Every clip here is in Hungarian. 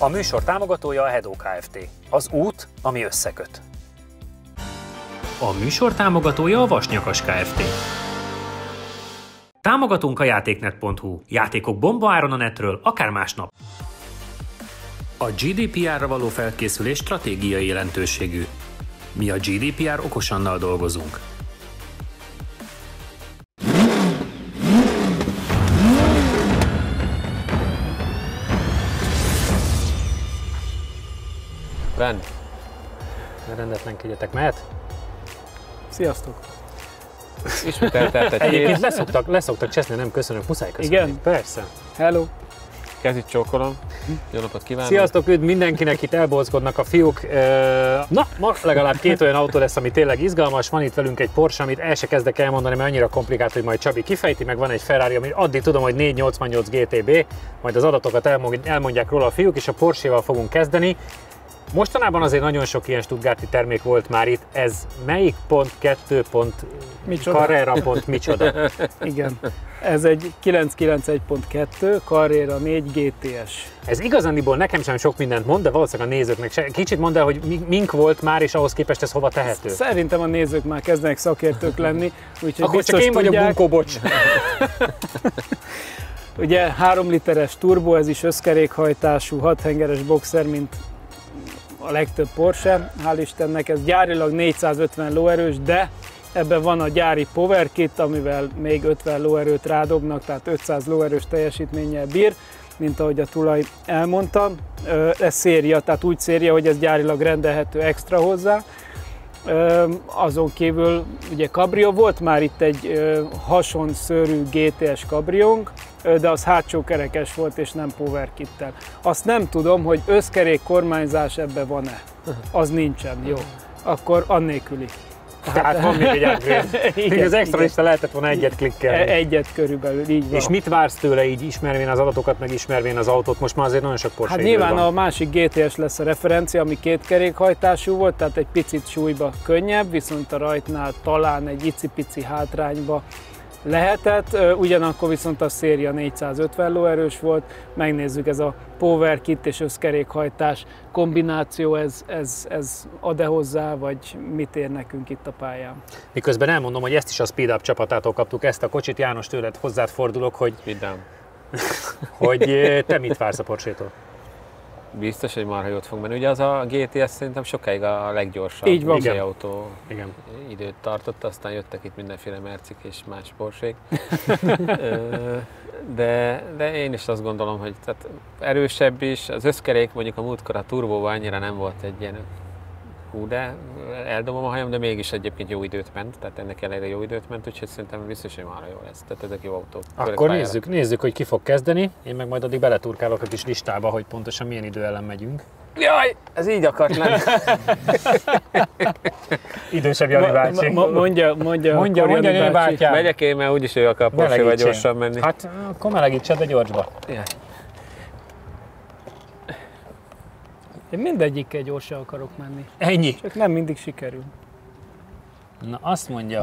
A műsor támogatója a Hedó Kft. Az út, ami összeköt. A műsor támogatója a Vasnyakas Kft. Támogatunk a játéknet.hu. Játékok bombaáron a netről, akár másnap. A GDPR-ra való felkészülés stratégiai jelentőségű. Mi a GDPR okosannal dolgozunk. Ben. Rendetlenkedjetek, mehet? Sziasztok! Ismételtet egy Egyébként leszoktak cseszni, nem köszönök, muszáj köszönni. Igen? Persze. Hello! Kezit csókolom. Jó napot kívánok! Sziasztok, üdv mindenkinek, itt elbózkodnak a fiúk. Na, ma legalább két olyan autó lesz, ami tényleg izgalmas. Van itt velünk egy Porsche, amit el se kezdek elmondani, mert annyira komplikált, hogy majd Csabi kifejti, meg van egy Ferrari, ami addig tudom, hogy 488 GTB, majd az adatokat elmondják róla a fiúk, és a Porsche-val fogunk kezdeni. Mostanában azért nagyon sok ilyen stuttgarti termék volt már itt. Ez melyik pont, 2 pont, Carrera pont, micsoda? Igen, ez egy 991.2 Carrera 4 GTS. Ez igazándiból nekem sem sok mindent mond, de valószínűleg a nézőknek se. Kicsit mondd el, hogy mink volt már, és ahhoz képest ez hova tehető? Szerintem a nézők már kezdenek szakértők lenni, úgyhogy akkor csak én vagyok bunkó, bocs. Ugye 3 literes turbo, ez is összkerékhajtású, 6 hengeres boxer, mint a legtöbb Porsche, hál' Istennek. Ez gyárilag 450 lóerős, de ebben van a gyári Power Kit, amivel még 50 lóerőt rádobnak, tehát 500 lóerős teljesítménnyel bír, mint ahogy a tulaj elmondta. Ez széria, tehát úgy széria, hogy ez gyárilag rendelhető extra hozzá. Azon kívül ugye Cabrio volt már itt egy hasonszörű GTS Cabriónk, de az hátsó kerekes volt és nem Power Kittel. Azt nem tudom, hogy összkerék kormányzás ebbe van-e. Az nincsen, jó. Akkor annélküli. Tehát van még egy upgrade. Az extra lista lehetett volna egyet klikkelni. Egyet körülbelül, így van. És mit vársz tőle, így ismervén az adatokat, meg ismervén az autót? Most már azért nagyon sok Porsche Hát nyilván van. A másik GTS lesz a referencia, ami kétkerékhajtású volt, tehát egy picit súlyba könnyebb, viszont a rajtnál talán egy icipici hátrányba lehetett, ugyanakkor viszont a széria 450 lóerős volt. Megnézzük, ez a Power Kit és összkerékhajtás kombináció, ez ad-e hozzá, vagy mit ér nekünk itt a pályán? Miközben elmondom, hogy ezt is a Speed Up csapatától kaptuk, ezt a kocsit. János, tőled hozzád fordulok, hogy, hogy te mit vársz a Porsche-tól? Biztos, hogy marha jót fog menni. Ugye az a GTS szerintem sokáig a leggyorsabb autó időt tartott, aztán jöttek itt mindenféle Mercik és más Porsche-k. de én is azt gondolom, hogy tehát erősebb is. Az összkerék mondjuk a múltkor a turbóban annyira nem volt egy ilyen de eldobom a hajam, de mégis egyébként jó időt ment, tehát ennek ellenére jó időt ment, úgyhogy szerintem biztos, hogy marha jó lesz. Tehát ezek jó autók. Akkor nézzük, hogy ki fog kezdeni. Én meg majd addig beleturkálok a kis listába, hogy pontosan milyen idő ellen megyünk. Jaj, ez így akart lenni. Idősebb Jani bácsi. Mondja Jani bátyám. Megyek én, mert úgyis ő akar Porsche-val gyorsan menni. Hát akkor melegítsed a gyorsba. Jaj. Én mindegyikkel gyorsan akarok menni. Ennyi. Csak nem mindig sikerül. Na azt mondja,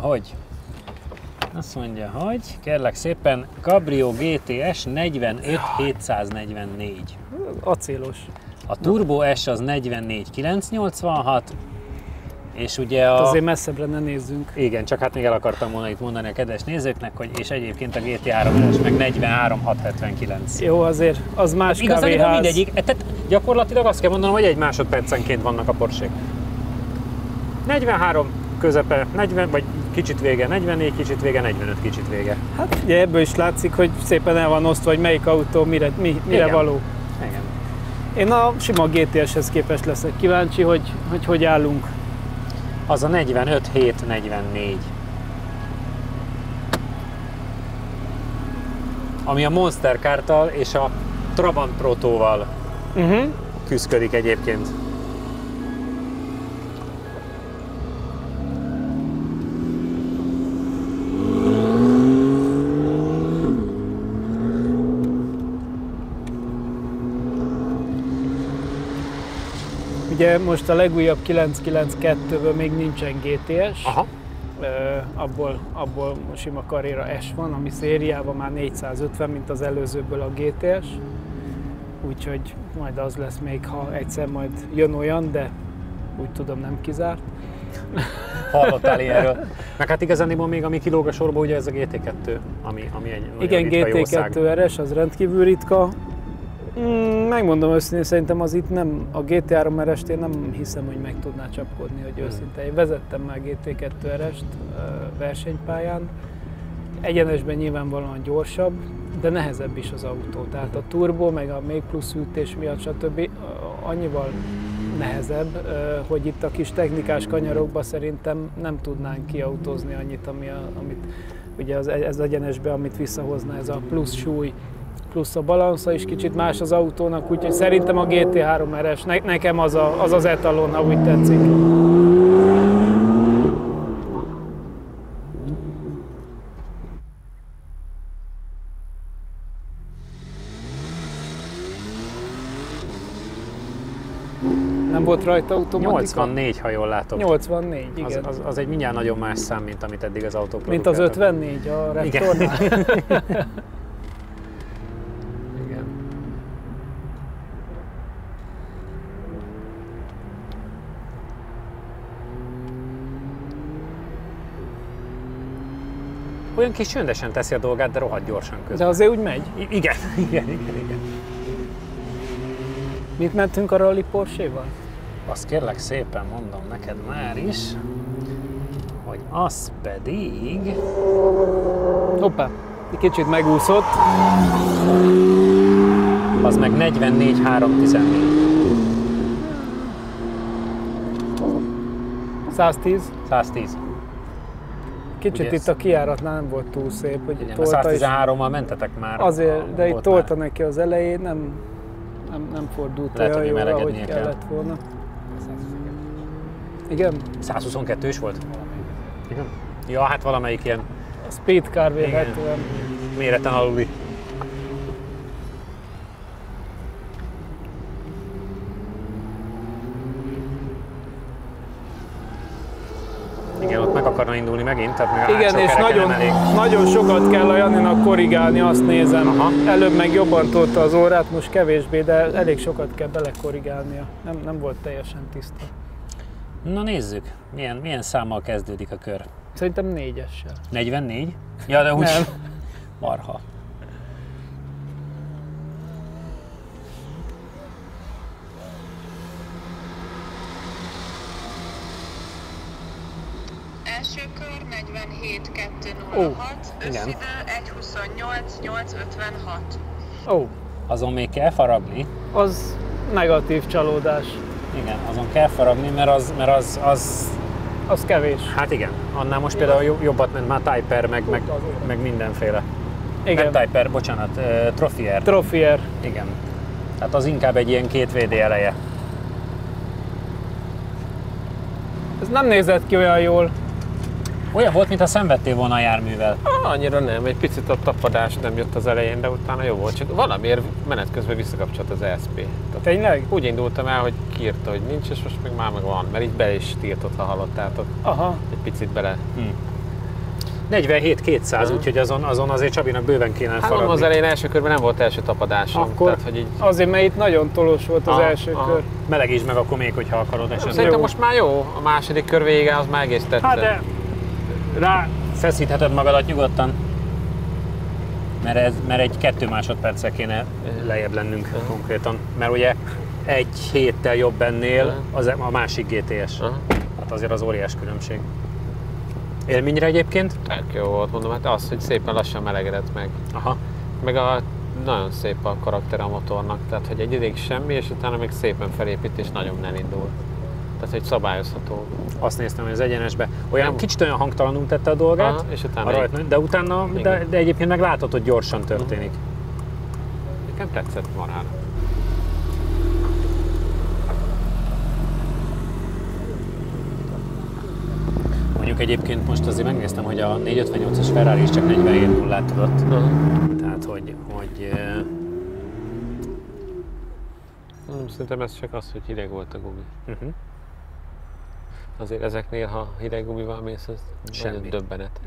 hogy kérlek szépen Cabrio GTS 45744. Acélos. A Turbo S az 44986. És ugye azért messzebbre ne nézzünk. Igen, csak hát még el akartam volna itt mondani a kedves nézőknek, hogy és egyébként a GT3-es meg 43679. Jó, azért az más kávéház. Igazából mindegyik, tehát gyakorlatilag azt kell mondanom, hogy egy másodpercenként vannak a Porsche-k. 43 közepe, 40 vagy kicsit vége, 44 kicsit vége, 45 kicsit vége. Hát ugye ebből is látszik, hogy szépen el van osztva, hogy melyik autó mire való. Igen. Én a sima GTS-hez képest leszek kíváncsi, hogy állunk. Az a 45744. Ami a Monster Kárttal és a Trabant Protóval küszködik egyébként. Ugye most a legújabb 992-ből még nincsen GTS. Aha. Abból sima a Carrera S van, ami szériában már 450, mint az előzőből a GTS. 992-ből úgyhogy majd az lesz még, ha egyszer majd jön olyan, de úgy tudom nem kizárt. Hallottál ilyenről? Meg hát igazániból még ami kilóg a sorba, ugye ez a GT2, ami egy nagyon Igen, ritka jószág. GT2 RS, az rendkívül ritka. Megmondom őszintén, szerintem az itt nem, a GT3 RS-t én nem hiszem, hogy meg tudná csapkodni, hogy őszintén. Én vezettem már GT2 RS-t versenypályán. Egyenesben nyilvánvalóan gyorsabb, de nehezebb is az autó. Tehát a turbo, meg a még plusz ütés miatt, stb. Annyival nehezebb, hogy itt a kis technikás kanyarokba szerintem nem tudnánk kiautózni annyit, amit ugye ez egyenesben, amit visszahozna ez a plusz súly, plusz a balansza is kicsit más az autónak, úgyhogy szerintem a GT3 RS, nekem az etalon, ha úgy tetszik. Nem volt rajta automatika? 84, ha jól látom. 84, igen. Az egy mindjárt nagyon más szám, mint amit eddig az autó Mint az 54 a Raptornál? Igen. Olyan kis csöndesen teszi a dolgát, de rohadt gyorsan közben. De azért úgy megy. Igen. Mit mentünk a Rally Porsche-val? Azt kérlek szépen mondom neked már is, hogy az pedig... Hoppá, egy kicsit megúszott. Az meg 44-314. 110. 110. Kicsit Ugye itt a kijáratnál nem volt túl szép, hogy Igen, tolta is. 113-mal mentetek már. Azért, de itt ott tolta már. neki az elején, nem fordult Lehet, olyan hogy jól, ahogy melegednie kell. kellett volna. Igen, 122 is volt? Igen. Ja, hát valamelyik ilyen a Speed Car vélhetően. méreten aluli. Igen, ott meg akarna indulni megint, tehát még a Igen, hátsó és kereken nagyon, nem elég. nagyon sokat kell a Janinak korrigálni, azt nézem. Aha. Előbb meg jobban tolta az órát, most kevésbé, de elég sokat kell belekorrigálnia. Nem volt teljesen tiszta. Na nézzük, milyen számmal kezdődik a kör. Szerintem 4-essel. 44? Ja, de úgy Nem. marha. Első kör 47-206, igen. összidő 1:28-8:56. Ó, Azon még kell faragni. az negatív csalódás. Igen, azon kell faragni, mert az Az kevés. hát igen, annál most például jobbat ment már Typer, meg mindenféle. Igen. Nem Typer, bocsánat, Trophier. Trophier. Igen. Tehát az inkább egy ilyen 2 VD eleje. Ez nem nézett ki olyan jól. Olyan volt, mintha szenvedtél volna a járművel. Annyira nem, egy picit a tapadás nem jött az elején, de utána jó volt. Csak valamiért menet közben visszakapcsolt az ESP. Tehát Tényleg? úgy indultam el, hogy kiírta, hogy nincs, és most meg van, mert így be is tiltott, ha hallottátok. Aha. Egy picit bele. 47-200, úgyhogy azon azért Csabinak bőven kéne Hát mondom, az faragni. elején első körben nem volt első tapadásom. Akkor- Tehát, hogy így... Azért, mert itt nagyon tolós volt az első kör. Melegítsd meg akkor még, hogyha akarod esetleg. Szerintem Jó. most már jó, a második kör vége az már egész tetszett. Hát de rá feszítheted magadat nyugodtan. Mert egy 2 másodperccel kéne lejjebb lennünk konkrétan. Mert ugye egy héttel jobb ennél a másik GTS. Aha. Hát azért az óriás különbség. Élményre egyébként? Tök jó volt, mondom, hát az, hogy szépen lassan melegedett meg. Aha. Meg nagyon szép a karakter a motornak, tehát hogy egy ideig semmi, és utána még szépen felépít, és nagyon elindul. Tehát, hogy szabályozható. Azt néztem, hogy az egyenesbe olyan Nem. kicsit olyan hangtalanul tette a dolgát, Aha, és utána a rajt, de utána, de egyébként meg látod, hogy gyorsan történik. Nekem tetszett marhára. Mondjuk egyébként most azért megnéztem, hogy a 458-as Ferrari is csak 47-0-át tudott. Tehát, hogy Szerintem ez csak az, hogy hideg volt a gumi. Azért ezeknél, ha hideg gumival mész, ez Semmi. nagyon döbbenet.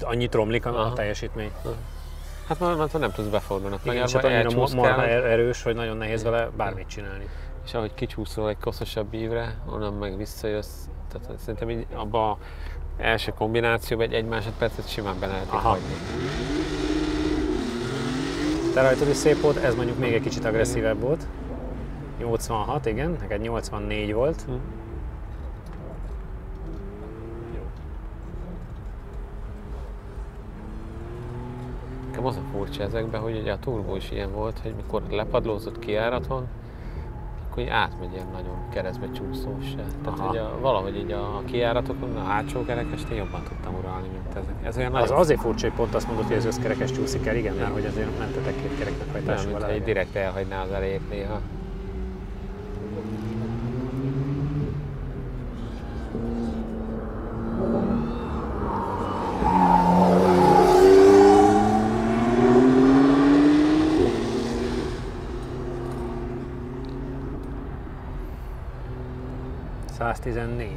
annyit romlik a Aha. teljesítmény. Hát már nem tudsz befordulni. Igen, és hát annyira marha erős, hogy nagyon nehéz vele bármit csinálni. És ahogy kicsúszol egy koszosabb ívre, onnan meg visszajössz, tehát szerintem így abban az első kombinációban egy másodpercet simán be lehet hagyni. Te rajtad is szép volt, ez mondjuk még egy kicsit agresszívebb volt. 86, igen, neked 84 volt. Nekem az a furcsa ezekben, hogy ugye a turbó is ilyen volt, hogy mikor lepadlózott kijáraton, akkor így átmegy ilyen nagyon keresztbe csúszós. Tehát hogy valahogy így a kijáratokon, a hátsó kerekest én jobban tudtam uralni, mint ezek. Ez olyan az azért furcsa, hogy pont azt mondod, hogy az összkerekes csúszik el, igen, mert hogy azért mentetek két kereknek hajtásával. Nem, mint direkt elhagyná az elejét néha.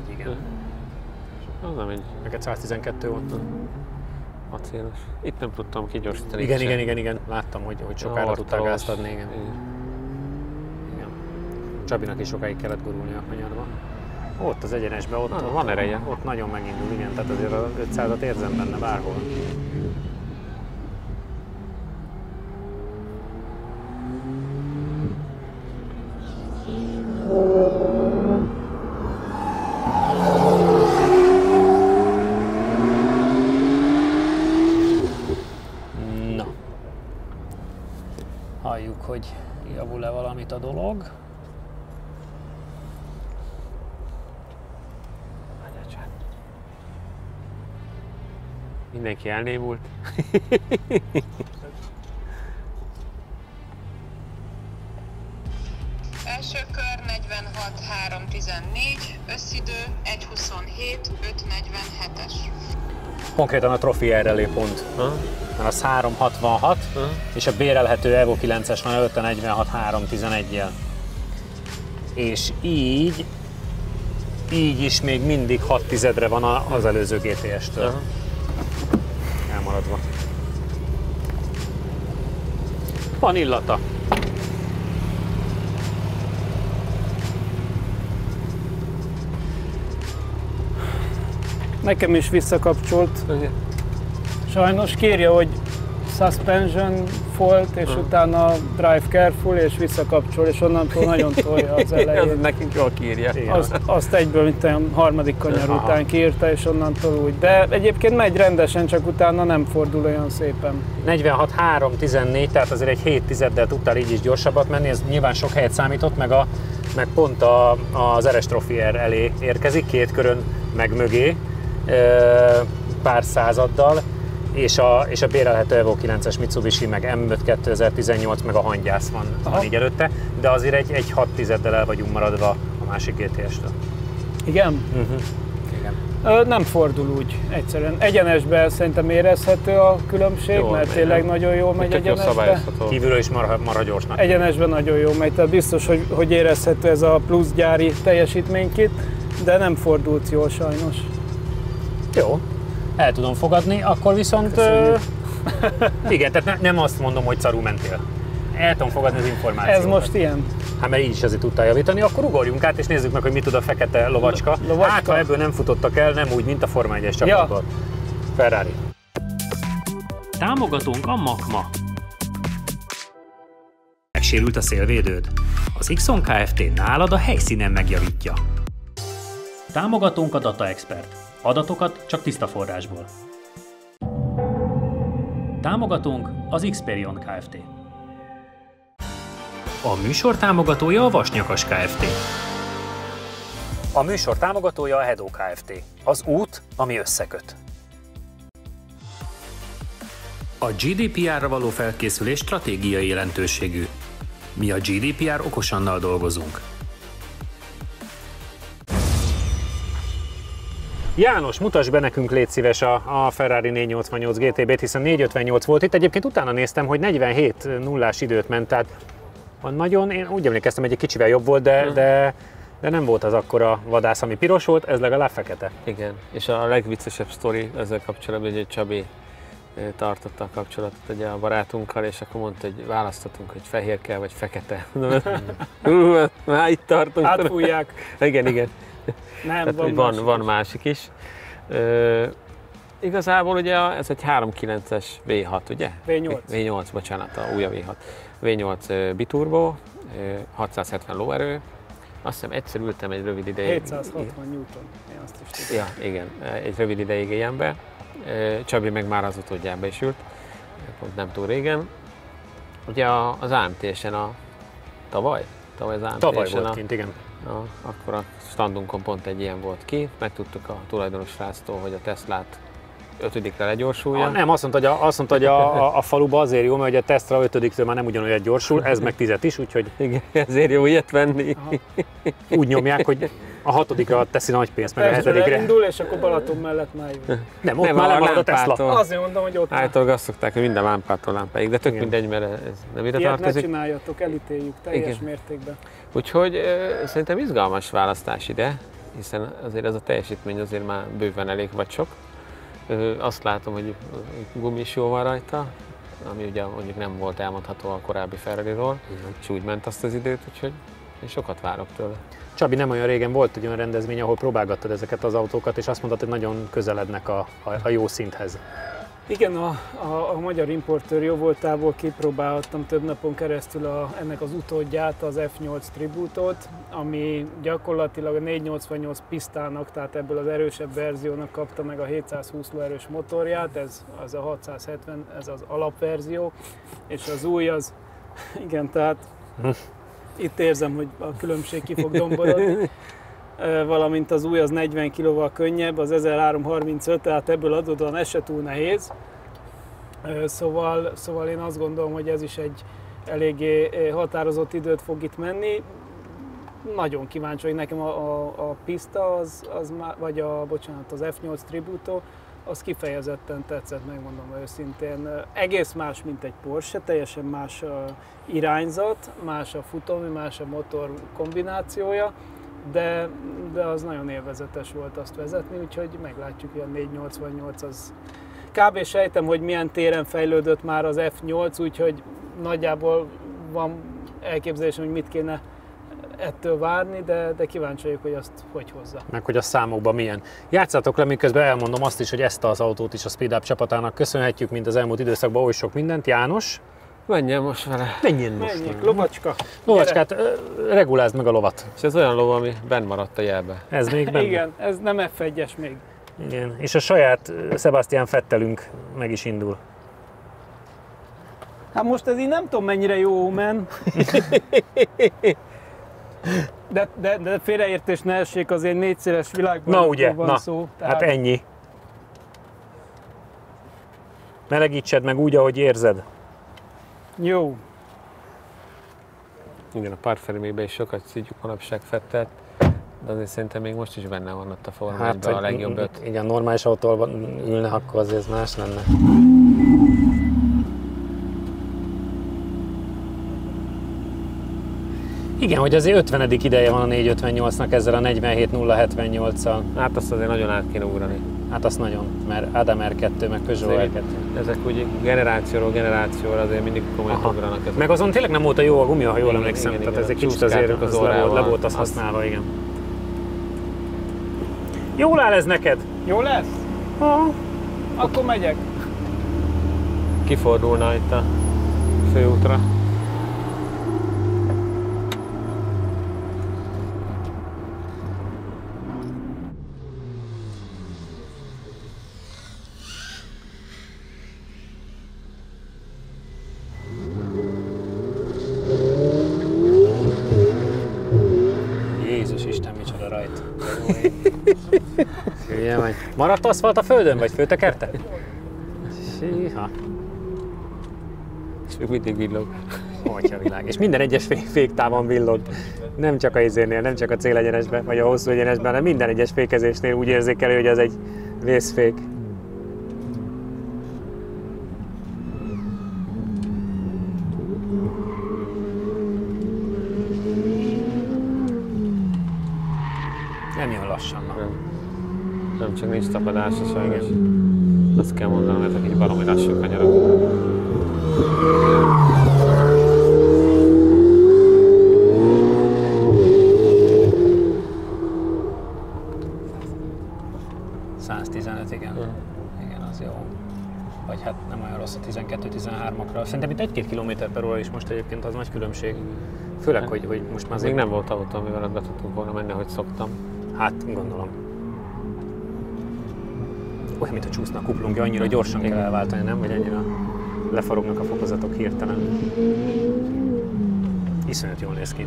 Igen. Az nem egy... Neked 112 volt. Acélos. Itt nem tudtam kigyorsítani. Igen. Láttam, hogy sokára tudtál gázt adni. Igen. Csabinak is sokáig kellett gurulni a kanyarba. Ott az egyenesben, ott van ereje. Ott nagyon megindul, igen. Tehát azért a 500-at érzem benne bárhol. Hogy javul-e valamit a dolog. Mindenki elnémult. Első kör 46-3-14, összidő 1:27-5:47-es. Konkrétan a Trophy RLE pont. Mert az 3:66, és a bérelhető Evo 9-es van 5:46-3:11-jel. És így is még mindig 6/10-re van az előző GTS-től. Elmaradva. Van illata. Nekem is visszakapcsolt. Sajnos kérje, hogy suspension fault, és utána drive careful, és visszakapcsol, és onnantól nagyon tolja az elején. Ez nekünk jól kírja. Azt egyből, mint a harmadik kanyar után kiírta, és onnantól úgy. De egyébként megy rendesen, csak utána nem fordul olyan szépen. 46-3-14, tehát azért egy 7/10-del tudtál így is gyorsabbat menni, ez nyilván sok helyet számított, meg pont az RS Trophy elé érkezik, két körön meg mögé, pár századdal, és a bérelhető Evo 9-es Mitsubishi, meg M5 2018, meg a hangyász van így előtte, de azért egy 6/10-del el vagyunk maradva a másik GTS-től. Igen? Igen. Nem fordul úgy egyszerűen. Egyenesben szerintem érezhető a különbség, jó, mert tényleg nagyon jól megy egyenesbe. Kívülről is marha gyorsnak. Egyenesben nagyon jól megy, tehát biztos, hogy érezhető ez a plusz gyári teljesítménykit, de nem fordult jól sajnos. Jó, el tudom fogadni, akkor viszont igen, tehát nem azt mondom, hogy szarul mentél. El tudom fogadni az információt. Ez most ilyen? Hát mert így is azért tudtál javítani, akkor ugorjunk át és nézzük meg, hogy mit tud a fekete lovacska. Hát ha ebből nem futottak el, nem úgy, mint a Forma 1-es csapatból. Ferrari. Támogatónk a Makma. Megsérült a szélvédőd? Az Xon Kft. Nálad a helyszínen megjavítja. Támogatónk a Data Expert. Adatokat csak tiszta forrásból. Támogatónk az Xperion Kft. A műsor támogatója a Vasnyakas Kft. A műsor támogatója a Hedo Kft. Az út, ami összeköt. A GDPR-ra való felkészülés stratégiai jelentőségű. Mi a GDPR okosannal dolgozunk. János, mutasd be nekünk, légy szíves, a Ferrari 488 GTB-t, hiszen 458 volt itt. Egyébként utána néztem, hogy 47:0-ás időt ment, tehát nagyon, én úgy emlékeztem, hogy egy kicsivel jobb volt, de nem volt az akkora vadász, ami piros volt, ez legalább fekete. Igen, és a legviccesebb sztori ezzel kapcsolatban, hogy Csabi tartotta a kapcsolatot ugye a barátunkkal, és akkor mondta, hogy választhatunk, hogy fehér kell, vagy fekete. Már itt tartunk. Átfújják. Igen. Nem, Tehát, van másik is. Igazából ugye ez egy 3.9-es V6, ugye? V8, bocsánat, a új V6. V8 biturbo, 670 lóerő. Azt hiszem egyszer ültem egy rövid ideig. 760 Newton, én azt is tudom. Ja, igen, egy rövid ideig ilyenbe. Csabi meg már az utódjába is ült, pont nem túl régen. Ugye az AMT-sen tavaly az AMT-sen Tavaly volt kint, igen. Akkor a standunkon pont egy ilyen volt ki, megtudtuk a tulajdonos sráctól, hogy a Teslát 5-re legyorsulja. Nem, azt mondta, hogy a faluba azért jó, mert a Tesla 5-től már nem ugyanolyan gyorsul, ez meg 10 is, úgyhogy igen, ezért jó ilyet venni. Úgy nyomják, hogy a 6-ra teszi nagy pénzt, meg a 7-re. Elindul, és akkor Balaton mellett már jön. Nem, ott már lemarad a Tesla. Azért mondom, hogy ott állítólag azt szokták, hogy minden lámpától lámpáig, de tök igen. mindegy, mert ez nem ide ilyet tartozik. ne csináljatok, elítéljük teljes mértékben. Úgyhogy szerintem izgalmas választás ide, hiszen azért ez a teljesítmény azért már bőven elég vagy sok. Azt látom, hogy gumi is jó van rajta, ami ugye mondjuk nem volt elmondható a korábbi Ferrariról, és úgy ment azt az időt, úgyhogy én sokat várok tőle. Csabi, nem olyan régen volt egy olyan rendezvény, ahol próbálgattad ezeket az autókat, és azt mondtad, hogy nagyon közelednek a jó szinthez. Igen, a magyar importőr jó voltából kipróbálhattam több napon keresztül ennek az utódját, az F8 Tributot, ami gyakorlatilag a 488 pisztának, tehát ebből az erősebb verziónak kapta meg a 720 lóerős motorját, ez a 670, ez az alapverzió, és az új az, igen, tehát itt érzem, hogy a különbség ki fog domborodni. Valamint az új az 40 kg-val könnyebb, az 1335, tehát ebből adódóan ez se túl nehéz. Szóval én azt gondolom, hogy ez is egy eléggé határozott időt fog itt menni. Nagyon kíváncsi, hogy nekem a pista, vagy az F8 Tributo, az kifejezetten tetszett, megmondom őszintén. Egész más, mint egy Porsche, teljesen más irányzat, más a futómű, más a motor kombinációja. De az nagyon élvezetes volt azt vezetni, úgyhogy meglátjuk, hogy a 488 az... Kb. Sejtem, hogy milyen téren fejlődött már az F8, úgyhogy nagyjából van elképzelésem, hogy mit kéne ettől várni, de kíváncsi vagyok, hogy azt hogy hozza. Meg hogy a számokban milyen. Játszátok le, miközben elmondom azt is, hogy ezt az autót is a Speed Up csapatának köszönhetjük, mint az elmúlt időszakban oly sok mindent. János? Menjen most vele. Menjünk, lovacska. Lovacskát, regulázd meg a lovat. És ez olyan ló, ami benn maradt a jelbe. Ez még benne? Igen, ez nem F1-es még. Igen, és a saját Sebastian Vettelünk meg is indul. Hát most ez így nem tudom mennyire jó omen. De félreértés ne essék, azért 4 széles világban van szó. Hát ennyi. Melegítsed meg úgy, ahogy érzed. Jó. Igen, a pártfelmébe is sokat szidjuk manapság Vettelt, de azért szerintem még most is benne van ott a formában a legjobb 5. Igen, normális autóval ülne, akkor azért ez más lenne. Igen, hogy azért 50. ideje van a 458-nak ezzel a 47078-szal. Hát azt azért nagyon át kéne ugrani. Hát azt nagyon, mert Adam R2, meg Peugeot R2. Ezek úgy generációról generációra azért mindig komolyan ugranak. Ezek. Meg azon tényleg nem volt a jó a gumi, ha jól emlékszem. Igen, tehát ez egy kicsit azért az le volt az használva, igen. Jól áll ez neked? Jó lesz? Ha. Akkor megyek. Kifordulna itt a főútra. Maradt aszfalt a földön, vagy főtekerte? Síha. És még mindig villog. Atya világ. És minden egyes féktávon villog. Nem csak a izénél, nem csak a célegyenesben, vagy a hosszú egyenesben, hanem minden egyes fékezésnél úgy érzékelő, hogy ez egy vészfék. Nem jön lassan. Nem csak nincs tapadása sajnos. Azt kell mondanom, ezek így baromi lassú kanyarok. Igen. Igen, az jó. Vagy hát nem olyan rossz a 12-13-akra. Szerintem itt 1-2 km/h is most egyébként az nagy különbség. Főleg, hogy most már még nem volt autó, amivel be tudtunk volna menni, ahogy szoktam. Hát, gondolom. Olyan, mint a csúszna a kuplungja, annyira gyorsan kell elváltani, nem? Vagy annyira lefarognak a fokozatok hirtelen. Iszonyat jól néz ki.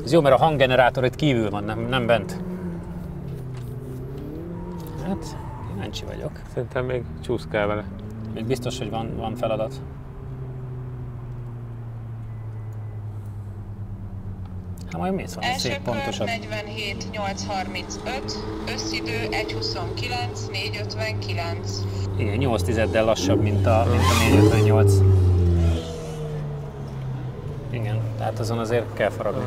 Ez jó, mert a hanggenerátor itt kívül van, nem bent. Hát, kíváncsi vagyok. Szerintem még csúszkál vele. Még biztos, hogy van feladat. Hát majd mész valami szép pontosat. Első kör 47-835, összidő 1:29-4:59. Igen, 8 tizeddel lassabb, mint a 4:58. Igen, tehát azon azért kell faragni.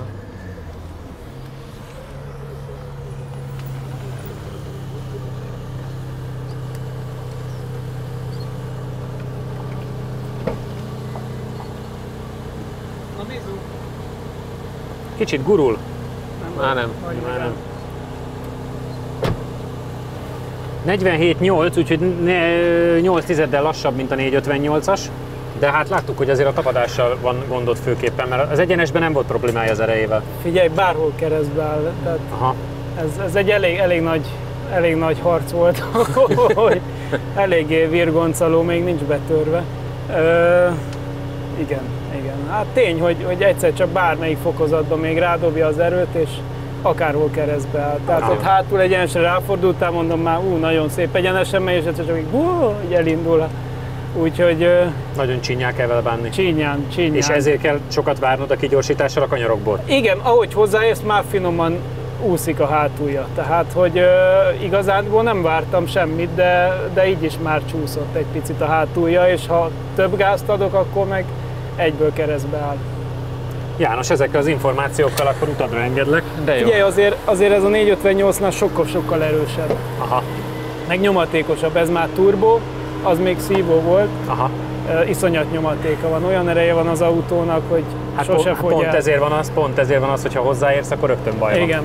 Kicsit gurul. Már nem. 47-8, úgyhogy 8 tizeddel lassabb, mint a 4:58-as. De hát láttuk, hogy azért a tapadással van gondod főképpen, mert az egyenesben nem volt problémája az erejével. Figyelj, bárhol keresztbe áll. Tehát Aha. ez egy elég nagy harc volt, hogy eléggé virgoncaló, még nincs betörve. Igen. Hát tény, hogy egyszer csak bármelyik fokozatban még rádobja az erőt, és akárhol keresztbe áll. Tehát ott hátul egyenesen ráfordultál, mondom már, nagyon szép egyenesen megy, és egyszer csak így elindul. Úgyhogy... Nagyon csínyán kell vele bánni. Csínyán. És ezért kell sokat várnod a kigyorsítással a kanyarokból? Igen, ahogy hozzáérsz, már finoman úszik a hátulja. Tehát, hogy igazánból nem vártam semmit, de így is már csúszott egy picit a hátulja, és ha több gázt adok, akkor meg egyből keresztbe áll. János, ezekkel az információkkal akkor utadra engedlek. De jó. Ugye azért ez a 458-nál sokkal erősebb. Aha. Meg nyomatékosabb, ez már turbo, az még szívó volt. Aha. Iszonyat nyomatéka van, olyan ereje van az autónak, hogy hát sose fogy pont el. Pont ezért van az, hogy ha hozzáérsz, akkor rögtön baj van. Igen.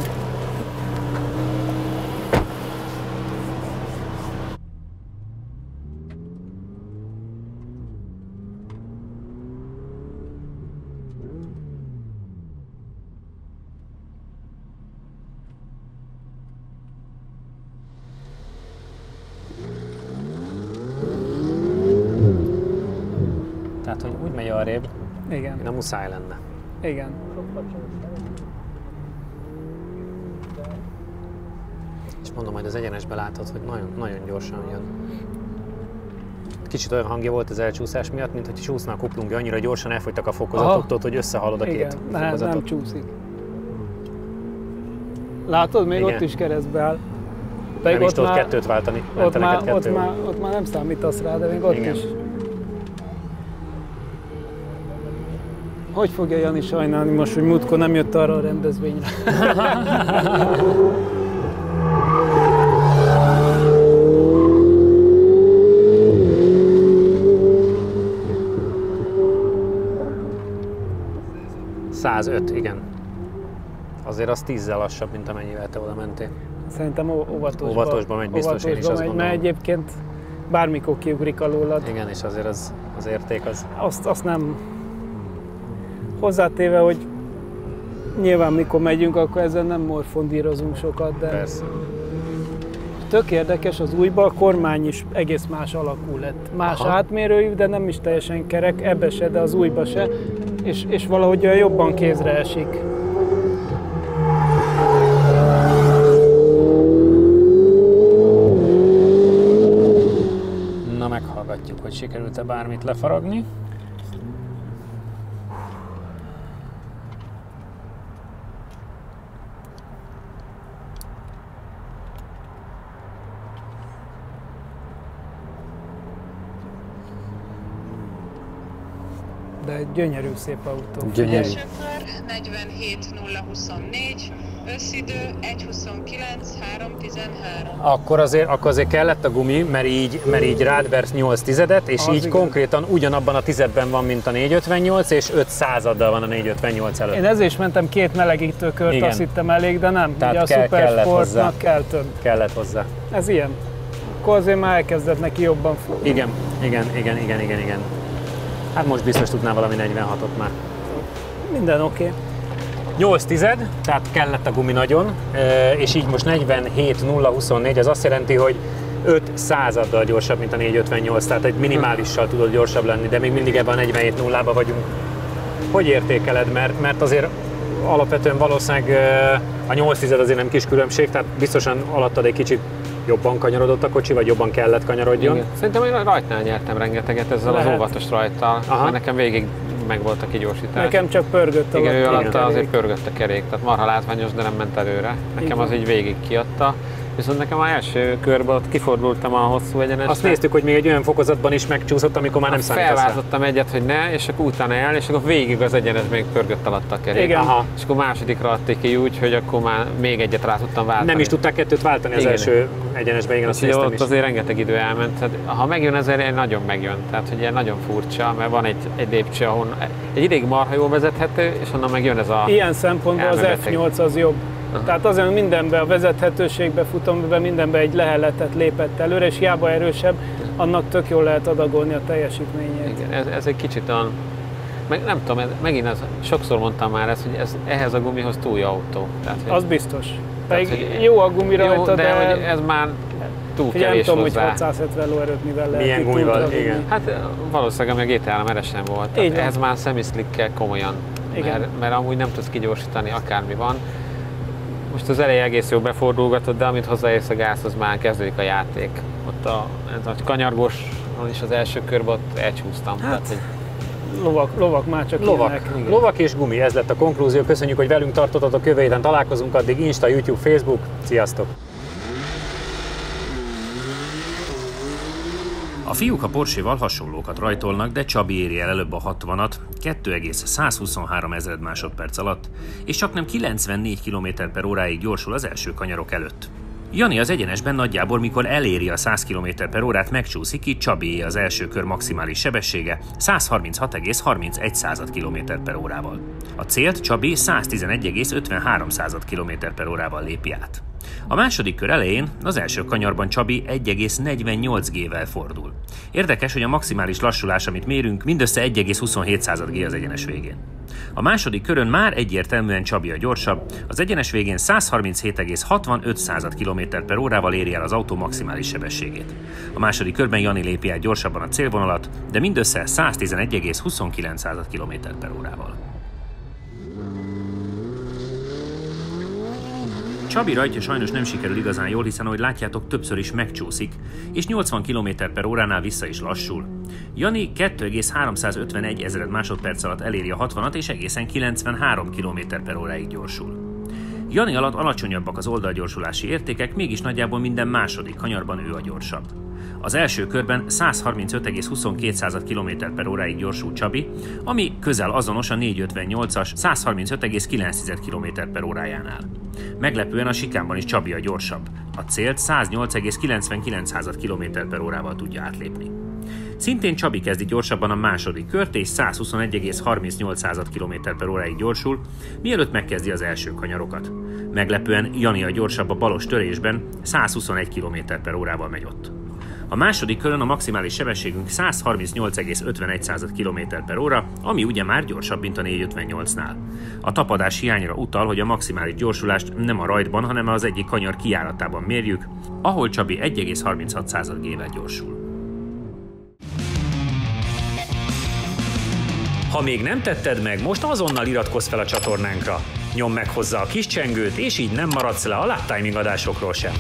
Tehát, hogy úgy megy arrébb, Igen. nem muszáj lenne. Igen. És mondom, majd az egyenesbe látod, hogy nagyon gyorsan jön. Kicsit olyan hangja volt az elcsúszás miatt, mint hogy csúszna a kuplungja, annyira gyorsan elfogytak a fokozatoktól, hogy összehalod a két fokozatot. Nem csúszik. Látod, még Igen. ott is keresztbe áll. Nem is tudod kettőt váltani. Ott már nem számítasz rá, de még ott Igen. is. Hogy fogja Jani sajnálni most, hogy múltkor nem jött arra a rendezvényre? ...105, igen. Azért az 10-zel lassabb, mint amennyivel te oda mentél. Szerintem Óvatosba megy, biztos, én is azt gondolom. mert egyébként bármikor kiugrik alólad. Igen, és azért az érték az... Azt nem... Hozzátéve, hogy nyilván mikor megyünk, akkor ezzel nem morfondírozunk sokat, de... Persze. Tök érdekes, az újba a kormány is egész más alakú lett. Más átmérőjű, de nem is teljesen kerek, ebbe se, de az újba se. És valahogy olyan jobban kézre esik. Na, meghallgatjuk, hogy sikerült-e bármit lefaragni. de egy gyönyörű szép autó. Gyönyörű. Első kör 47.024, összidő 1.29.3.13. Akkor azért kellett a gumi, mert így rád versz 8 tizedet, és Az így igaz. konkrétan ugyanabban a tizedben van, mint a 458, és 5 századdal van a 458 előtt. Én ezért is mentem 2 melegítőkört, Igen. azt hittem elég, de nem. Tehát Ugye a kellett hozzá. Supersportnak kell több. Kellett hozzá. Ez ilyen. Akkor azért már elkezdett neki jobban futni. Igen. Hát most biztos tudnál valami 46-ot már. Minden oké. 8 tized, tehát kellett a gumi nagyon, és így most 47.024, az azt jelenti, hogy 5 századdal gyorsabb, mint a 458, tehát egy minimálissal tudod gyorsabb lenni, de még mindig ebben a 47.0-ban vagyunk. Hogy értékeled? Mert azért alapvetően valószínűleg a 8 tized azért nem kis különbség, tehát biztosan alattad egy kicsit jobban kanyarodott a kocsi, vagy jobban kellett kanyarodjon. Igen. Szerintem én rajtnál nyertem rengeteget ezzel Lehet. az óvatos rajttal, Aha. mert nekem végig meg volt a kigyósítás. Nekem csak pörgött a Igen, ő kerék. alatta azért pörgött a kerék, tehát marha látványos, de nem ment előre. Nekem Igen. az így végig kiadta. Viszont nekem az első körben ott kifordultam a hosszú egyenesre. Azt néztük, hogy még egy olyan fokozatban is megcsúszott, amikor már nem számítasz rá. Felváltottam egyet, hogy ne, és akkor utána el, és akkor végig az egyenes még pörgött alatta a kerék. Igen. Aha. És akkor másodikra adték ki úgy, hogy akkor már még egyet rá tudtam váltani. Nem is tudták kettőt váltani az Igen. első egyenesben, igen, azt Úgyhogy néztem ott is. azért rengeteg idő elment. Tehát, ha megjön ezért, nagyon megjön. Tehát, hogy ilyen nagyon furcsa, mert van egy lépcső, ahol egy ideig marha jól vezethető, és onnan megjön ez a... Ilyen szempontból az elmebeteg. F8 az jobb. Tehát azért mindenben, a vezethetőségbe, futamban mindenben egy leheletet lépett előre, és hiába erősebb, annak tök jól lehet adagolni a teljesítményét. Igen, ez egy kicsit olyan... Nem tudom, megint sokszor mondtam már ezt, hogy ehhez a gumihoz túl jó autó. Tehát, hogy, Az biztos. Pedig hogy jó a gumi rajta, jó, de hogy ez már túl figyelj, nem kevés tudom, hogy hozzá. 670 lóerőt mivel lehet. Milyen itt gumival, ultra igen. gumi. Hát valószínűleg ami a GTA-ra eresen volt. Így Tehát van. ehhez már semi-slick-kel komolyan, Igen. mert amúgy nem tudsz kigyorsítani, akármi van. Most az eleje egész jó befordulgatod, de amint hozzáérsz a gázhoz, már kezdődik a játék. Ott a kanyargós is az első körben ott elcsúsztam. Hát, Tehát, hogy Lovak már csak ilyenek. Lovak és gumi, ez lett a konklúzió. Köszönjük, hogy velünk tartottatok, jövő héten találkozunk, addig Insta, YouTube, Facebook. Sziasztok! A fiúk a Porsche-val hasonlókat rajtolnak, de Csabi éri el előbb a 60-at 2,123 ezred másodperc alatt, és csaknem 94 km/h-ig gyorsul az első kanyarok előtt. Jani az egyenesben nagyjából, mikor eléri a 100 km/h-t, megcsúszik, így Csabié az első kör maximális sebessége 136,31 km/h-val. A célt Csabi 111,53 km/h-val lépi át. A második kör elején, az első kanyarban Csabi 1,48 G-vel fordul. Érdekes, hogy a maximális lassulás, amit mérünk, mindössze 1,27 G az egyenes végén. A második körön már egyértelműen Csabi a gyorsabb, az egyenes végén 137,65 km/h-val éri el az autó maximális sebességét. A második körben Jani lépi át gyorsabban a célvonalat, de mindössze 111,29 km/h-val. Csabi rajtja sajnos nem sikerül igazán jól, hiszen ahogy látjátok, többször is megcsúszik, és 80 km/h-nál vissza is lassul. Jani 2,351 ezred másodperc alatt eléri a 60-at, és egészen 93 km/h-ig gyorsul. Jani alatt alacsonyabbak az oldalgyorsulási értékek, mégis nagyjából minden második kanyarban ő a gyorsabb. Az első körben 135,22 km/h-ig gyorsul Csabi, ami közel azonos a 458-as 135,9 km/h-jánál. Meglepően a sikánban is Csabi a gyorsabb. A célt 108,99 km/h-val tudja átlépni. Szintén Csabi kezdi gyorsabban a második kört, és 121,38 km/h-ig gyorsul, mielőtt megkezdi az első kanyarokat. Meglepően Jani a gyorsabb a balos törésben, 121 km/h-val megy ott. A második körön a maximális sebességünk 138,51 km/h, ami ugye már gyorsabb, mint a 458-nál. A tapadás hiányra utal, hogy a maximális gyorsulást nem a rajtban, hanem az egyik kanyar kijáratában mérjük, ahol Csabi 1,36 G-vel gyorsul. Ha még nem tetted meg, most azonnal iratkozz fel a csatornánkra. Nyomd meg hozzá a kis csengőt, és így nem maradsz le a Lap Timing adásokról sem.